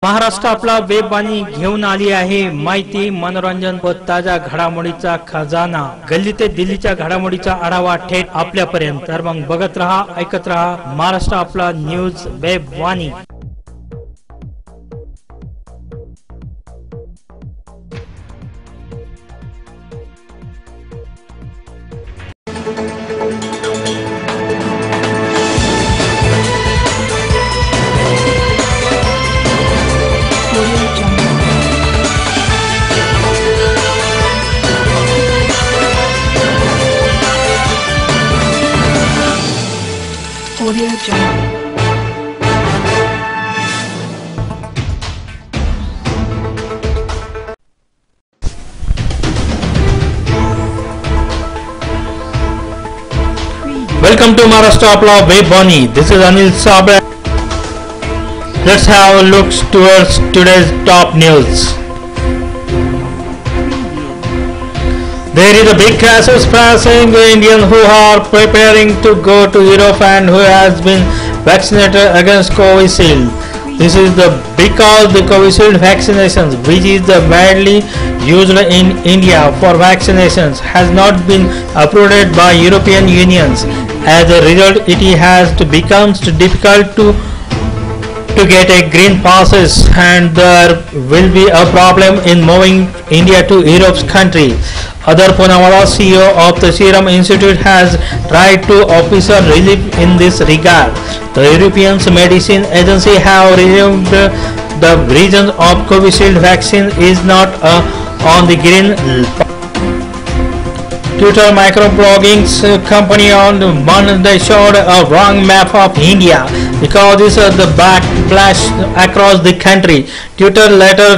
महाराष्ट्र आपला वेबवाणी घेऊन आली आहे माहिती मनोरंजन व ताजा घडामोडीचा खजाना। गल्ली ते दिल्लीच्या घडामोडीचा आढावा थेट आपल्यापर्यंत। तर मग बघत रहा, ऐकत रहा महाराष्ट्र आपला news वेबवाणी। Audio Jungle. Welcome to Maharashtra Apla Webbani. This is Anil Sabra. Let's have a look towards today's top news. There is a big crisis facing the Indians who are preparing to go to Europe and who has been vaccinated against Covishield. This is because the Covishield vaccinations, which is the widely used in India for vaccinations, has not been approved by European Unions. As a result, it has become difficult to get a green passes, and there will be a problem in moving India to Europe's country. Adar Poonawalla, CEO of the Serum Institute, has tried to offer relief in this regard. The European Medicine Agency have resumed the region of Covishield vaccine is not on the green. Twitter microblogging company on Monday showed a wrong map of India because this is the backlash across the country. Twitter later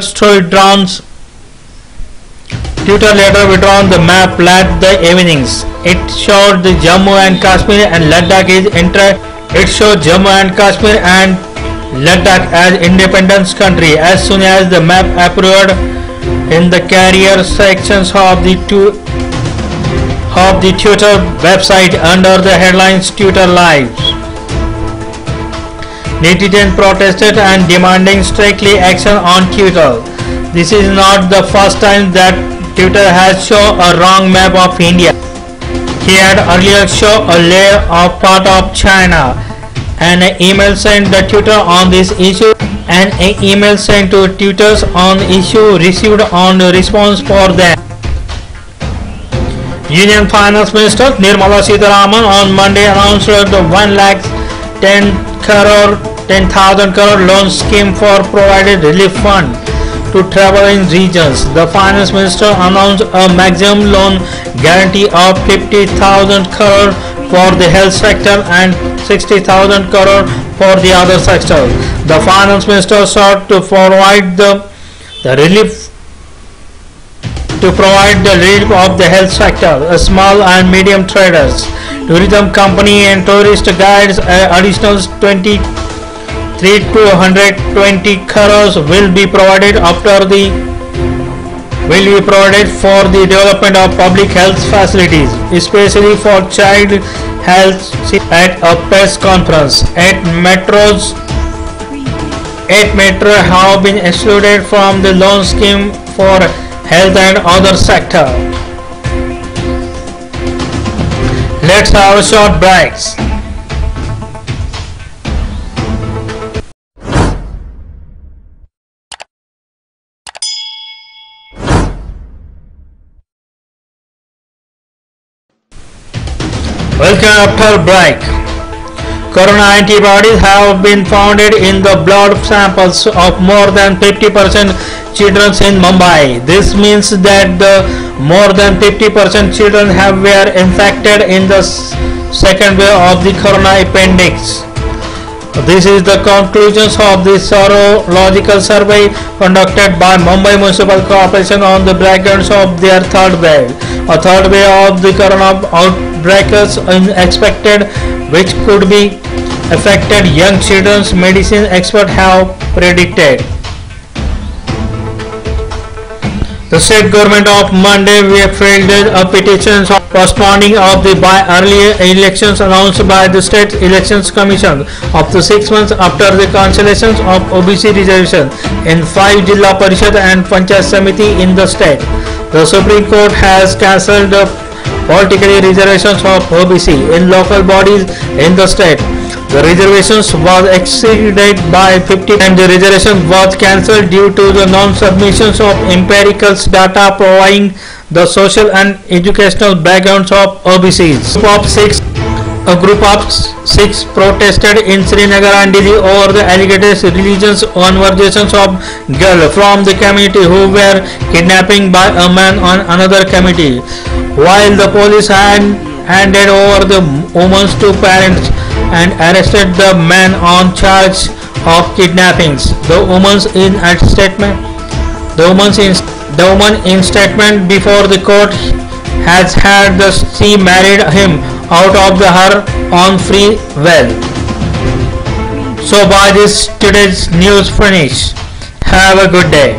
withdrawn the map late the evenings. It showed the Jammu and Kashmir and Ladakh as independent country. As soon as the map appeared in the carrier sections of the Twitter website under the headlines Twitter Lives, netizens protested and demanding strictly action on Twitter. This is not the first time that Twitter has shown a wrong map of India. He had earlier shown a layer of part of China. An email sent to Twitter on this issue, and an email sent to Twitter's on issue received on response for them. Union Finance Minister Nirmala Sitharaman on Monday announced the 1,10,000 crore loan scheme for provided relief fund to traveling regions. The Finance Minister announced a maximum loan guarantee of 50,000 crore for the health sector and 60,000 crore for the other sectors. The Finance Minister sought to provide the relief of the health sector, small and medium traders, tourism company and tourist guides. Additional 220 crores will be provided for the development of public health facilities, especially for child health. At a press conference, 8 metros have been excluded from the loan scheme for health and other sector. Let's have a short breaks. Welcome after break. Corona antibodies have been found in the blood samples of more than 50% children in Mumbai. This means that more than 50% children were infected in the second wave of the corona epidemic. This is the conclusions of the serological survey conducted by Mumbai Municipal Corporation on the backgrounds of their third wave. A third wave of the corona outbreak is expected, which could be affected young children, medicine experts have predicted. The state government of Monday filed a petition postponing of the earlier elections announced by the State Elections Commission up to 6 months after the cancellation of OBC reservation in 5 Jilla Parishad and Panchayat Samiti in the state. The Supreme Court has cancelled the political reservations of OBC in local bodies in the state. The reservations was exceeded by 50 and the reservation was cancelled due to the non-submissions of empirical data proving the social and educational backgrounds of OBCs. A group of six protested in Srinagar and Delhi over the alleged religious conversations of girls from the community who were kidnapped by a man on another committee. While the police handed over the women to parents and arrested the man on charge of kidnappings. The woman in statement before the court has had that she married him out of her own free will. So by this today's news finish. Have a good day.